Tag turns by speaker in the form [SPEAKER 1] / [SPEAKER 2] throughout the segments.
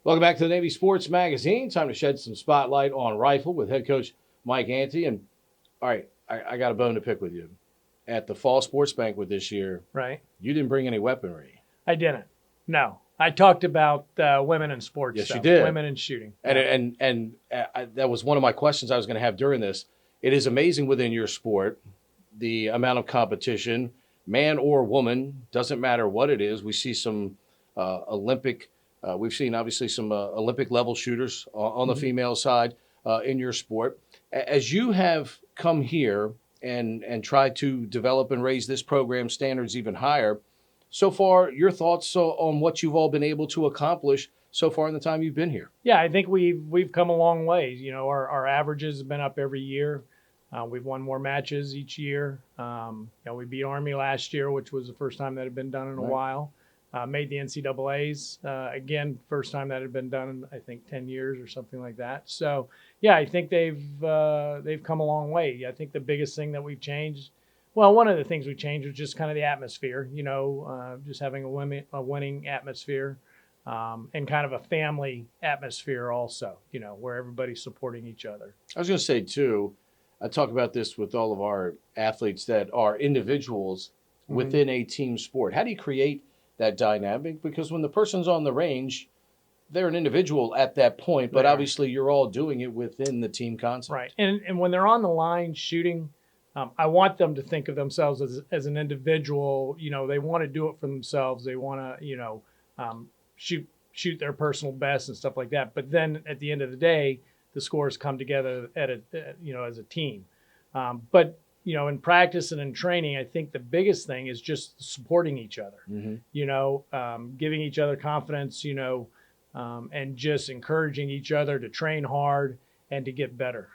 [SPEAKER 1] Welcome back to the Navy Sports Magazine. Time to shed some spotlight on rifle with head coach Mike Ante. And all right, I got a bone to pick with you. At the fall sports banquet this year,
[SPEAKER 2] Right.
[SPEAKER 1] you didn't bring any weaponry.
[SPEAKER 2] I didn't. No. I talked about women in sports.
[SPEAKER 1] Yes,
[SPEAKER 2] stuff.
[SPEAKER 1] you did.
[SPEAKER 2] Women in shooting.
[SPEAKER 1] And that was one of my questions I was going to have during this. It is amazing within your sport, the amount of competition, man or woman, doesn't matter what it is. We see some Olympic, we've seen obviously some Olympic level shooters on the female side in your sport. As you have come here and tried to develop and raise this program standards even higher, so far, your thoughts on what you've all been able to accomplish so far in the time you've been here?
[SPEAKER 2] Yeah, I think we've come a long way. You know, our averages have been up every year. We've won more matches each year. We beat Army last year, which was the first time that had been done in a while. Made the NCAAs again, first time that had been done in, I think, 10 years or something like that. So yeah, I think they've come a long way. I think the biggest thing that we've changed. Well, one of the things we changed was just kind of the atmosphere, just having a winning atmosphere and kind of a family atmosphere also, where everybody's supporting each other.
[SPEAKER 1] I was going to say, too, I talk about this with all of our athletes that are individuals within a team sport. How do you create that dynamic? Because when the person's on the range, they're an individual at that point, but obviously you're all doing it within the team concept.
[SPEAKER 2] Right. And when they're on the line shooting, I want them to think of themselves as an individual. They want to do it for themselves. They want to, shoot their personal best and stuff like that. But then at the end of the day, the scores come together as a team. But in practice and in training, I think the biggest thing is just supporting each other. Giving each other confidence. And just encouraging each other to train hard and to get better.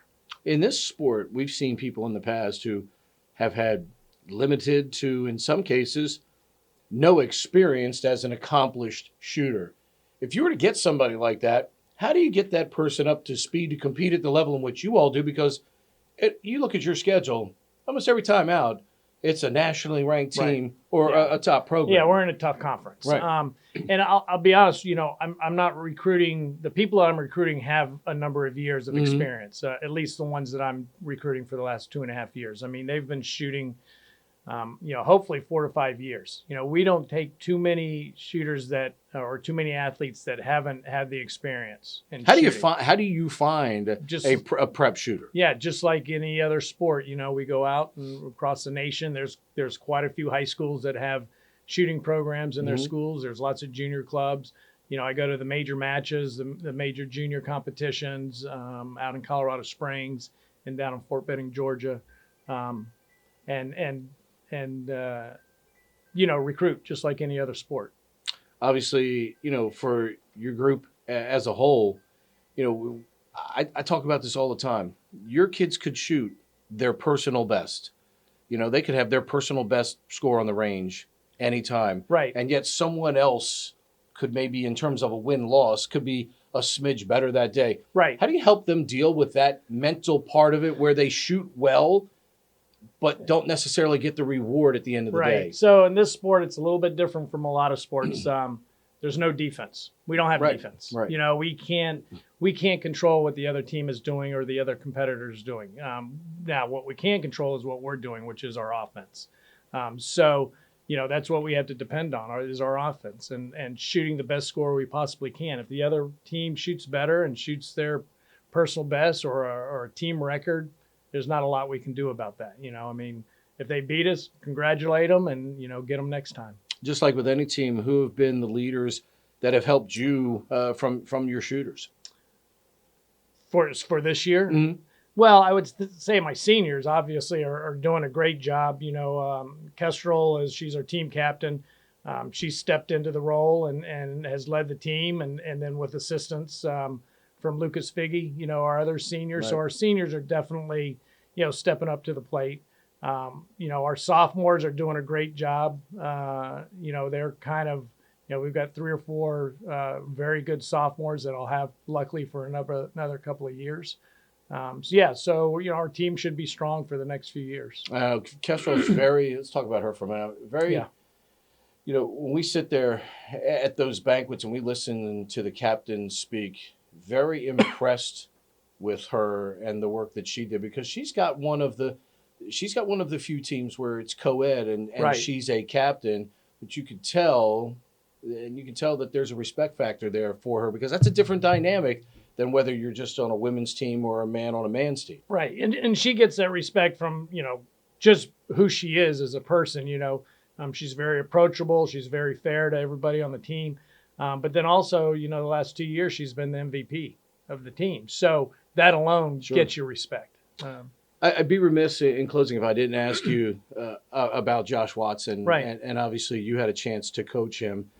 [SPEAKER 1] In this sport, we've seen people in the past who have had limited to, in some cases, no experience as an accomplished shooter. If you were to get somebody like that, how do you get that person up to speed to compete at the level in which you all do? Because you look at your schedule, almost every time out, it's a nationally ranked team or a top program.
[SPEAKER 2] Yeah, we're in a tough conference.
[SPEAKER 1] Right.
[SPEAKER 2] And I'll be honest, I'm not recruiting. The people that I'm recruiting have a number of years of experience, at least the ones that I'm recruiting for the last 2.5 years. I mean, they've been shooting, hopefully 4 to 5 years. We don't take too many shooters or too many athletes that haven't had the experience.
[SPEAKER 1] How do you find just a prep shooter?
[SPEAKER 2] Yeah, just like any other sport, we go out and across the nation. There's quite a few high schools that have shooting programs in their schools. There's lots of junior clubs. I go to the major matches, the major junior competitions out in Colorado Springs and down in Fort Benning, Georgia, and recruit just like any other sport.
[SPEAKER 1] Obviously, for your group as a whole, I talk about this all the time. Your kids could shoot their personal best. They could have their personal best score on the range anytime.
[SPEAKER 2] Right.
[SPEAKER 1] And yet someone else could maybe, in terms of a win-loss, could be a smidge better that day.
[SPEAKER 2] Right.
[SPEAKER 1] How do you help them deal with that mental part of it where they shoot well but don't necessarily get the reward at the end of the day?
[SPEAKER 2] So in this sport, it's a little bit different from a lot of sports. There's no defense. We don't have defense.
[SPEAKER 1] Right.
[SPEAKER 2] We can't control what the other team is doing or the other competitor is doing. Now, what we can control is what we're doing, which is our offense. That's what we have to depend on is our offense and shooting the best score we possibly can. If the other team shoots better and shoots their personal best or a team record, there's not a lot we can do about that. If they beat us, congratulate them and, get them next time.
[SPEAKER 1] Just like with any team, who have been the leaders that have helped you from your shooters?
[SPEAKER 2] For this year?
[SPEAKER 1] Mm-hmm.
[SPEAKER 2] Well, I would say my seniors obviously are doing a great job. Kestrel, she's our team captain. She stepped into the role and has led the team and then with assistance from Lucas Figge, our other seniors. Right. So our seniors are definitely, stepping up to the plate. Our sophomores are doing a great job. They're kind of, we've got 3 or 4 very good sophomores that I'll have luckily for another couple of years. So our team should be strong for the next few years.
[SPEAKER 1] Kestrel is let's talk about her for a minute. You know, when we sit there at those banquets and we listen to the captain speak, very impressed with her and the work that she did, because she's got one of the few teams where it's co-ed and
[SPEAKER 2] Right.
[SPEAKER 1] she's a captain, but you can tell that there's a respect factor there for her, because that's a different dynamic than whether you're just on a women's team or a man on a man's team.
[SPEAKER 2] Right. And she gets that respect from, just who she is as a person. She's very approachable. She's very fair to everybody on the team. But then also, the last 2 years, she's been the MVP of the team. So that alone
[SPEAKER 1] Sure.
[SPEAKER 2] gets you respect.
[SPEAKER 1] I'd be remiss in closing if I didn't ask you about Josh Watson.
[SPEAKER 2] Right.
[SPEAKER 1] And obviously you had a chance to coach him.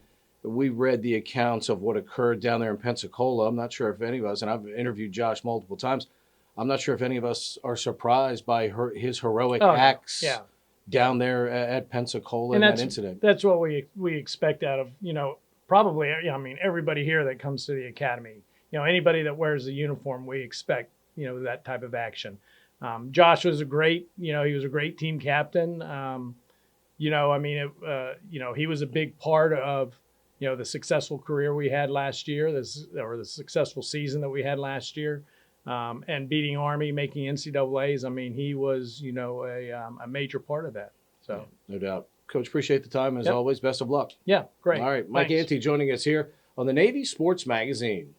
[SPEAKER 1] We read the accounts of what occurred down there in Pensacola. I'm not sure if any of us, and I've interviewed Josh multiple times, I'm not sure if any of us are surprised by his heroic
[SPEAKER 2] Oh,
[SPEAKER 1] acts
[SPEAKER 2] yeah.
[SPEAKER 1] down there at Pensacola in
[SPEAKER 2] And
[SPEAKER 1] that incident.
[SPEAKER 2] that's what we expect out of, probably, everybody here that comes to the academy. Anybody that wears the uniform, we expect, that type of action. Josh was he was a great team captain. He was a big part of, the successful career we had last year, the successful season that we had last year, and beating Army, making NCAAs. He was, a major part of that. So,
[SPEAKER 1] No doubt. Coach, appreciate the time as
[SPEAKER 2] Yep.
[SPEAKER 1] always. Best of luck.
[SPEAKER 2] yeah, great.
[SPEAKER 1] All right. Mike
[SPEAKER 2] Thanks.
[SPEAKER 1] Ante joining us here on the Navy Sports Magazine.